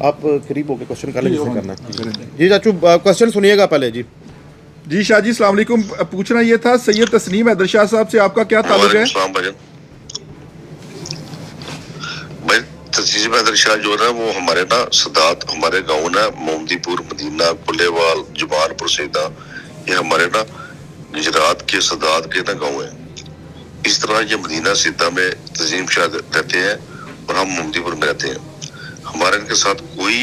आप करीब होकर क्वेश्चन कर लें, करना है जी चाचू। क्वेश्चन सुनिएगा पहले जी। जी शाह जी अस्सलाम वालेकुम। पूछना ये था सैयद तस्नीम हैदर शाह साहब से आपका क्या ताल्लुक है? भाई तस्नीम हैदर शाह जो है वो हमारे ना सदात हमारे गाँव ना मोमदीपुर मदीना कुल्लेवाल जुबानपुर सैदा ये हमारे ना गुजरात के सदात के ना गाँव है। इस तरह ये मदीना सिद्धा में तस्नीम शाह रहते हैं और हम मोमदीपुर में रहते हैं। हमारे इनके साथ कोई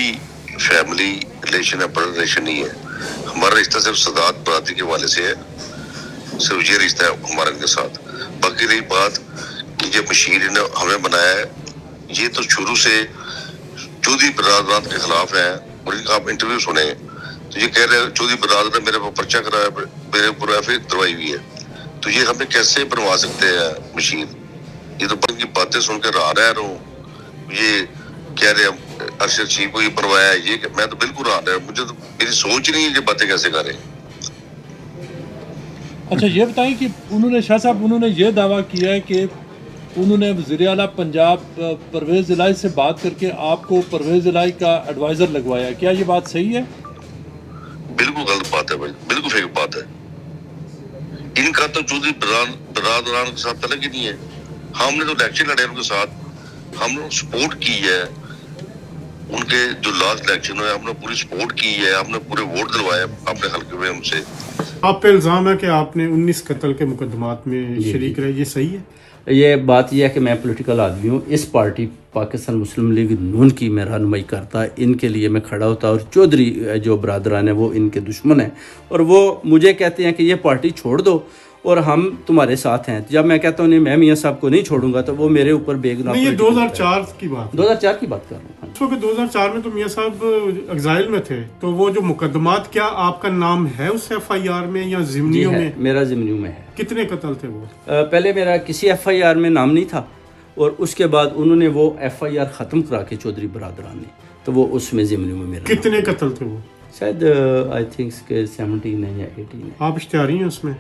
फैमिली रिलेशन या ब्लड रिलेशन नहीं है। हमारा रिश्ता सिर्फ सदात बरादरी के वाले से है, सिर्फ ये रिश्ता है हमारा इनके साथ। बाकी रही बात कि ये मशीर ने हमें बनाया है, ये तो शुरू से चौधरी बरादरान के खिलाफ है। और इनका आप इंटरव्यू सुने तो ये कह रहे हैं चौधरी बरादर ने मेरे पर पर्चा कराया, मेरे ऊपर एफ दरवाई हुई है। तो ये हमें कैसे बनवा सकते हैं मशीर? ये तो बंद की बातें सुनकर आ रहा है। ये कह रहे हैं अरशद चीफ को ये बनवाया है, ये मैं तो बिल्कुल आ रहा है, मुझे तो मेरी सोच नहीं है ये बातें कैसे कर रहे हैं। अच्छा ये बताएं कि उन्होंने शाह साहब उन्होंने ये दावा किया है कि उन्होंने वज़ीर आला पंजाब परवेज़ इलाही से बात करके आपको परवेज़ इलाही का एडवाइज़र लगवाया है, क्या ये बात सही है? बिल्कुल गलत बात है भाई, बिल्कुल फेक बात है। इनका तो चौधरी बरादरान के साथ तलक ही नहीं है। हमने तो इलेक्शन लड़े उनके साथ, हमने सपोर्ट की है। उनके जो लास्ट इलेक्शन हुआ हमने पूरी सपोर्ट की है, हमने पूरे वोट दिलवाए अपने हल्के में हमसे। आप पे इल्ज़ाम है कि आपने 19 कत्ल के मुकदमात में शरीक रहे, ये सही है? ये बात यह है कि मैं पॉलिटिकल आदमी हूँ। इस पार्टी पाकिस्तान मुस्लिम लीग नून की मैं रहनुमाई करता, इनके लिए मैं खड़ा होता और चौधरी जो बरादरान है वो इनके दुश्मन हैं और वो मुझे कहते हैं कि ये पार्टी छोड़ दो और हम तुम्हारे साथ हैं। जब मैं कहता हूँ नहीं मैं मियाँ साहब को नहीं छोड़ूंगा तो वो मेरे ऊपर बेगुनाह। ये 2004 की बात, 2004 की बात कर रहा हूँ। उस वक्त 2004 में तो मियाँ साहब एग्जाइल में थे, तो वो जो मुकदमात, क्या आपका नाम है उस FIR में या जिमनियों में? मेरा जिमनियों में है। कितने कत्ल थे वो? पहले मेरा किसी FIR में नाम नहीं था और उसके बाद उन्होंने वो FIR ख़त्म करा के चौधरी बरादरान ने, तो वो उसमें जिमनियों में मेरा। कितने कत्ल थे वो? शायद आई थिंक 17 है या 18 है। आप इश्तिहारी हैं उसमें?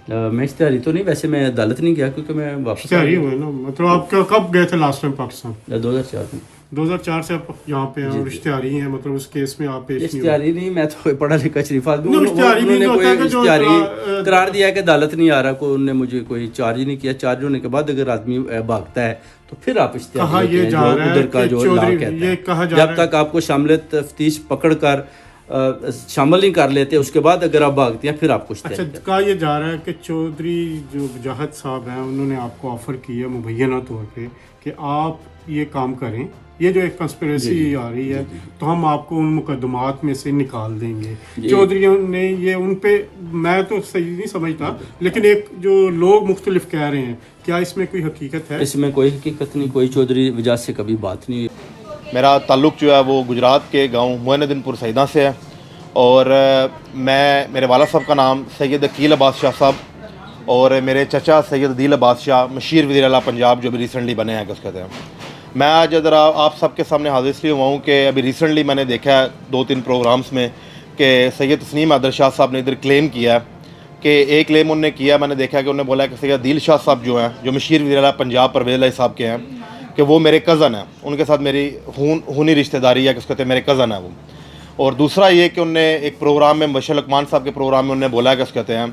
मैं इश्तिहारी तो नहीं, वैसे मैं अदालत नहीं गया क्योंकि मैं वापस इश्तिहारी हुए ना, मतलब आप कब गए थे लास्ट टाइम पाकिस्तान? 2004 में। 2004 से आप यहाँ पे हैं और इश्तिहारी हैं, मतलब उस केस में आप पेश नहीं हुए? इश्तिहारी नहीं, मैं तो पढ़ा लिखा शरीफ आदमी। इश्तिहारी उन्होंने कोई इश्तिहारी करार दिया कि अदालत नहीं आ रहा, को उन्होंने मुझे कोई चार्ज ही नहीं किया। चार्ज होने के बाद अगर आदमी भागता है तो फिर आप इश्तिहारी उधर का जो लॉ कहता है, जब तक आपको शामिल तफ्तीश पकड़ कर शामिल नहीं कर लेते उसके बाद अगर आप भागते हैं फिर आपको। अच्छा, कहा ये जा रहा है कि चौधरी जो वजाहत साहब हैं उन्होंने आपको ऑफर किया मुबैना तौर पे कि आप ये काम करें, ये जो एक कंस्पिरेसी आ रही है तो हम आपको उन मुकदमात में से निकाल देंगे। चौधरियों ने ये उन पे, मैं तो सही नहीं समझता, लेकिन एक जो लोग मुख्तलिफ कह रहे हैं, क्या इसमें कोई हकीकत है? इसमें कोई हकीकत नहीं, कोई चौधरी वजह से कभी बात नहीं हुई। मेरा ताल्लुक़ जो है वो गुजरात के गांव मोइनुद्दीनपुर सईदा से है और मेरे वाला साहब का नाम सैयद अकील अब्बास शाह साहब और मेरे चचा सैयद अदील अब्बास शाह मशीर वज़ीर आला पंजाब जो अभी रिसेंटली बने हैं कहते हैं। मैं आज ज़रा आप सबके सामने हाजिर इसलिए हुआ हूँ कि अभी रिसेंटली मैंने देखा है 2-3 प्रोग्राम्स में कि सैयद तस्नीम हैदर शाह साहब ने इधर क्लेम किया कि एक क्लेम उन्होंने किया, मैंने देखा कि उन्होंने बोला कि सैयद अदील शाह साहब जो हैं जो मशीर वज़ीर आला पंजाब परवेज़ इलाही साहब के हैं कि वो मेरे कज़न हैं, उनके साथ मेरी खूनी रिश्तेदारी है, कहते हैं मेरे कज़न है वो। और दूसरा ये कि उनने एक प्रोग्राम में मुबश्शिर लकमान साहब के प्रोग्राम में उन्होंने बोला कहते हैं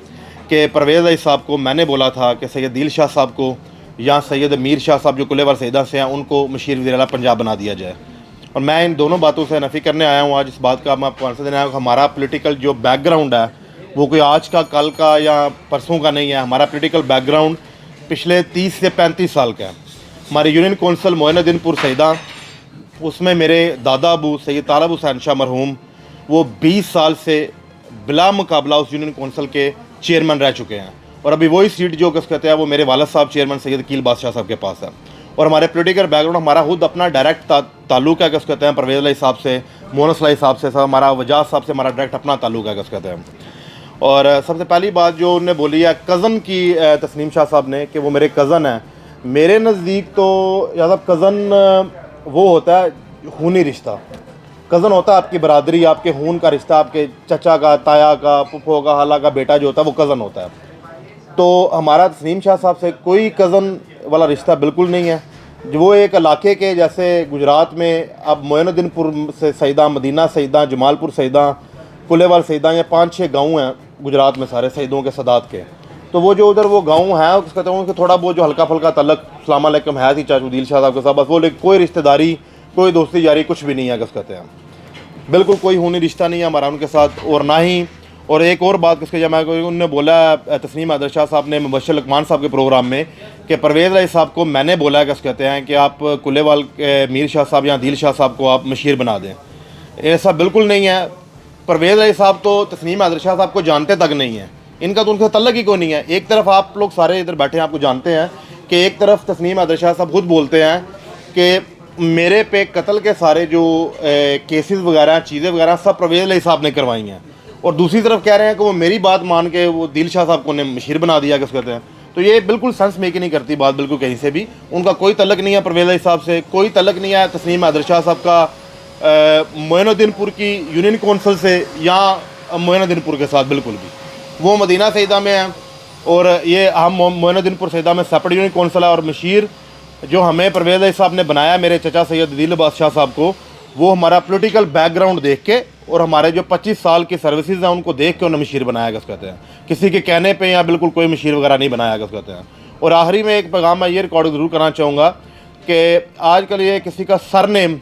कि परवेज़ इलाही साहब को मैंने बोला था कि सैयद अदील शाह साहब को या सैयद अमीर शाह साहब जो कुल्लेवाल सईदा से हैं उनको मशीर वज़ीर आला पंजाब बना दिया जाए। और मैं इन दोनों बातों से नफ़ी करने आया हूँ। आज इस बात का मैं आपको आंसर देने आया हूँ। हमारा पॉलिटिकल जो बैकग्राउंड है वो कोई आज का, कल का या परसों का नहीं है। हमारा पॉलिटिकल बैकग्राउंड पिछले 30 से 35 साल का है। हमारी यूनियन कौंसिल मोइनुद्दीनपुर सईदा, उसमें मेरे दादा अबू सैयद तालब हुसैन शाह मरहूम वो 20 साल से बिला मुकाबला उस यूनियन कौंसिल के चेयरमैन रह चुके हैं और अभी वही सीट जो कहते हैं वो मेरे वालिद साहब चेयरमैन सैयद अकील बादशाह साहब के पास है। और हमारे पॉलिटिकल बैकग्राउंड, हमारा खुद अपना डायरेक्ट ताल्लुक़ है कहते हैं परवेज़ इलाही साहब से, मोहन इलाही साहब से, हमारा वजाज साहब से हमारा डायरेक्ट अपना ताल्लुक़ है कहते हैं। और सबसे पहली बात जो उन्होंने बोली है कज़न की, तस्नीम शाह साहब ने, कि वो मेरे कज़न हैं। मेरे नज़दीक तो याद कज़न वो होता है खूनी रिश्ता। कज़न होता है आपकी बरादरी, आपके खून का रिश्ता, आपके चचा का, ताया का, फुफो का, हाला का बेटा जो होता है वो कज़न होता है। तो हमारा तस्नीम शाह साहब से कोई कज़न वाला रिश्ता बिल्कुल नहीं है। वो एक इलाके के, जैसे गुजरात में अब मोइनुद्दीनपुर से सईदा, मदीना सईदा, जमालपुर सईदा, कुलेवाल सईदा, ये 5-6 गांव हैं गुजरात में सारे सईदों के सादात के। तो वो जो उधर वो गांव हैं उसका कहते हैं कि थोड़ा बहुत जो हल्का फुल्का तल्लक अस्सलाम वालेकुम है थी चाचू दिल शाह साहब के साथ, बस वो, लेकिन कोई रिश्तेदारी, कोई दोस्ती यारी कुछ भी नहीं है। किस कहते हैं बिल्कुल कोई खूनी रिश्ता नहीं है हमारा उनके साथ। और ना ही, और एक और बात किसके जमा उन्होंने बोला तस्नीम हैदर शाह साहब ने मुबश्शिर लकमान साहब के प्रोग्राम में कि परवेज़ इलाही साहब को मैंने बोला किस कहते हैं कि आप कुलेवाल के मीर शाह साहब या दिल शाह साहब को आप मशीर बना दें। ऐसा बिल्कुल नहीं है। परवेज़ इलाही साहब तो तस्नीम हैदर शाह साहब को जानते तक नहीं है, इनका तो उनसे तल्लक ही कोई नहीं है। एक तरफ आप लोग सारे इधर बैठे हैं, आपको जानते हैं कि एक तरफ तस्नीम हैदर शाह साहब खुद बोलते हैं कि मेरे पे कत्ल के सारे जो केसेस वगैरह, चीज़ें वगैरह सब परवेज़ इलाही साहब ने करवाई हैं, और दूसरी तरफ कह रहे हैं कि वो मेरी बात मान के वो दिल शाह साहब को ने मशीर बना दिया किस कहते हैं। तो ये बिल्कुल सेंस मेक नहीं करती बात, बिल्कुल कहीं से भी। उनका कोई तल्लक नहीं है परवेज़ इलाही साहब से, कोई तल्लक नहीं है तस्नीम हैदर शाह साहब का मोइनुद्दीनपुर की यूनियन कौंसिल से या मोइनुद्दीनपुर के साथ बिल्कुल भी। वो मदीना सईदा में है और ये हम मोइनुद्दीनपुर सईदा में सेपरेट यूनियन कौंसिल है। और मशीर जो हमें परवेज़ इलाही साहब ने बनाया मेरे चचा सैयद दिल अब्बास शाह साहब को, वो हमारा पॉलिटिकल बैकग्राउंड देख के और हमारे जो 25 साल की सर्विसेज हैं उनको देख के उन्होंने मशीर बनाया किस कहते हैं, किसी के कहने पे या बिल्कुल कोई मशीर वगैरह नहीं बनाया किस कहते हैं। और आखिरी में एक पैगाम मैं ये रिकॉर्ड ज़रूर करना चाहूँगा कि आजकल ये किसी का सरनेम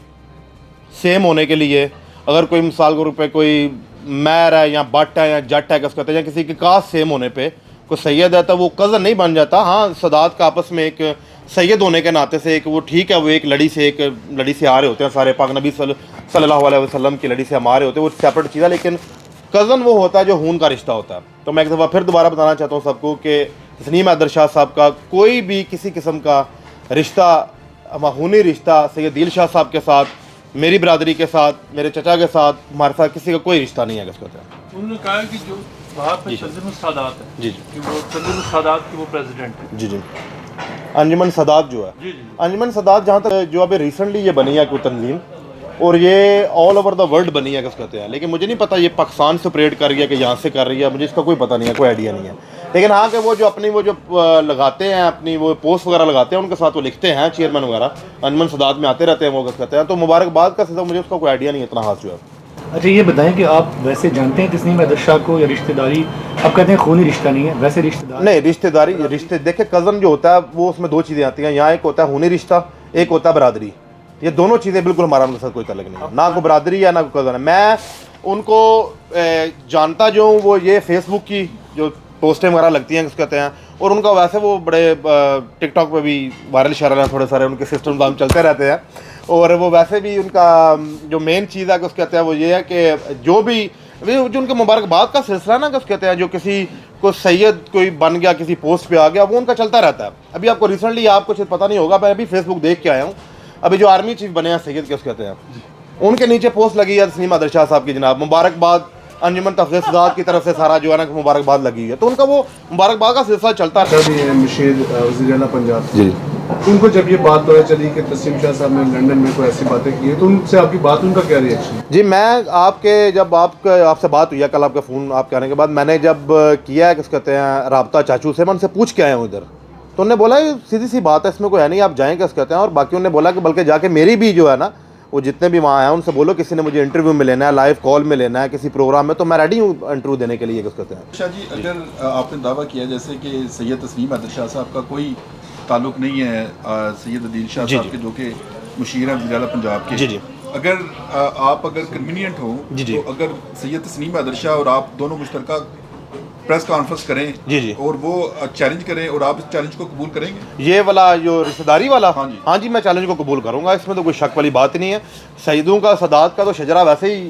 सेम होने के लिए, अगर कोई मिसाल के रूप पे कोई मैर है या बट है या जट है किस कहते हैं, या किसी की कास्ट सेम होने पे कोई सैयद है तो वो कज़न नहीं बन जाता। हाँ, सदात का आपस में एक सैयद होने के नाते से एक वो ठीक है, वो एक लड़ी से आ रहे होते हैं सारे, पाक नबी सल्लल्लाहु अलैहि वसल्लम की लड़ी से हम आ रहे होते हैं, वो सेपरेट चीज़ है। लेकिन कज़न वो होता है जो खून का रिश्ता होता है। तो मैं एक दफ़ा फिर दोबारा बताना चाहता हूँ सबको कि तस्नीम हैदर शाह साहब का कोई भी किसी किस्म का रिश्ता, खूनी रिश्ता सैयद दिल शाह साहब के साथ, मेरी बरादरी के साथ, मेरे चचा के साथ, हमारे साथ किसी का कोई रिश्ता नहीं है किस कहते हैं। उन्होंने कहा कि जो वहाँ पे तंजीम सादात है, जी कि वो तंजीम सादात की वो प्रेसिडेंट है। जी जी अंजुमन सादात जो है, जी जी अंजुमन सादात जहाँ तक जो अभी रिसेंटली ये बनी है कोई तंजीम, और ये ऑल ओवर द वर्ल्ड बनी है किस कहते हैं। लेकिन मुझे नहीं पता ये पाकिस्तान से ऑपरेट कर रही है कि यहाँ से कर रही है, मुझे इसका कोई पता नहीं है, कोई आइडिया नहीं है। लेकिन हाँ कि वो जो अपनी वो जो लगाते हैं अपनी वो पोस्ट वगैरह लगाते हैं, उनके साथ वो लिखते हैं चेयरमैन वगैरह, अंजुमन सादात में आते रहते हैं वो किस कहते हैं। तो मुबारकबाद का सिलसिला, मुझे उसका कोई आइडिया नहीं है इतना हाथ जो है। अच्छा, ये बताएं कि आप वैसे जानते हैं तस्नीम हैदर शाह को, या रिश्तेदारी आप कहते हैं खूनी रिश्ता नहीं है, वैसे रिश्तेदार नहीं, रिश्तेदारी रिश्ते देखे, कज़न जो होता है वो उसमें दो चीज़ें आती हैं, यहाँ एक होता है खूनी रिश्ता, एक होता है बरादरी। ये दोनों चीज़ें बिल्कुल हमारा उनके साथ कोई तल्लुक नहीं है, ना कोई बरादरी है ना कोई कज़न है। मैं उनको जानता जो हूँ वो ये फेसबुक की जो पोस्टें वगैरह लगती हैं कहते हैं, और उनका वैसे वो बड़े टिकटॉक पे भी वायरल शायरल हैं थोड़े सारे, उनके सिस्टम काम चलते रहते हैं। और वो वैसे भी उनका जो मेन चीज़ है कि कहते हैं वो ये है कि जो भी जो उनके मुबारकबाद का सिलसिला ना कहते हैं, जो किसी को सैयद कोई बन गया, किसी पोस्ट पे आ गया, वो उनका चलता रहता है। अभी आपको रिसेंटली आपको शायद पता नहीं होगा, मैं अभी फेसबुक देख के आया हूँ, अभी जो आर्मी चीफ बने हैं सैयद के कहते हैं, उनके नीचे पोस्ट लगी है तस्नीम हैदर शाह साहब की, जनाब मुबारकबाद अंजुमन तफज़ील सादात की तरफ से सारा जो है ना मुबारकबाद लगी है। तो उनका वो मुबारकबाद का सिलसिला चलता है। मशीर वज़ीर आला पंजाब जी, उनको जब ये बात पता चली कि तस्लीम शाह साहब ने लंदन में कोई ऐसी बातें की है, तो उनसे आपकी बात, उनका क्या रिएक्शन? जी, मैं आपसे बात हुई है कल, आपका फ़ोन आप कहने के बाद मैंने जब किया है किस कहते हैं रब्ता चाचू से, मैं उनसे पूछ के आया हूँ इधर, तो उन्होंने बोला सीधी सी बात है, इसमें कोई है नहीं, आप जाएँ किस कहते हैं। और बाकी उन्होंने बोला कि बल्कि जाके मेरी भी जो है ना वो जितने भी वहाँ हैं उनसे बोलो किसी ने मुझे इंटरव्यू में लेना है, लाइव कॉल में लेना है किसी प्रोग्राम में, तो मैं रेडी हूँ इंटरव्यू देने के लिए किस कहते हैं। शाह जी, अगर आपने दावा किया जैसे कि सैयद तस्नीम हैदर शाह साहब का कोई ताल्लुक नहीं है सैयद दिल शाह साहब के जो कि मुशीर हैं वज़ीर आला पंजाब के, जी, अगर आप कन्वीनियंट हो तो अगर सैयद तस्नीम हैदर शाह और आप दोनों मुश्तरका प्रेस कॉन्फ्रेंस करें जी, और वो चैलेंज करें और आप इस चैलेंज को कबूल करेंगे? ये वाला जो रिश्तेदारी वाला, हाँ जी, मैं चैलेंज को कबूल करूंगा, इसमें तो कोई शक वाली बात ही नहीं है। सईदों का सदात का तो शजरा वैसे ही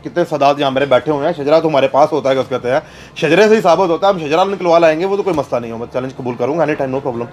कितने सदात यहाँ मेरे बैठे हुए हैं, शजरा तो हमारे पास होता है कहते हैं, शजरे से ही साबित होता है, हम शजरा निकलवा लाएंगे, वो तो कोई मसला नहीं हो, मैं चैलेंज कबूल करूँगा एनी टाइम, नो प्रॉब्लम।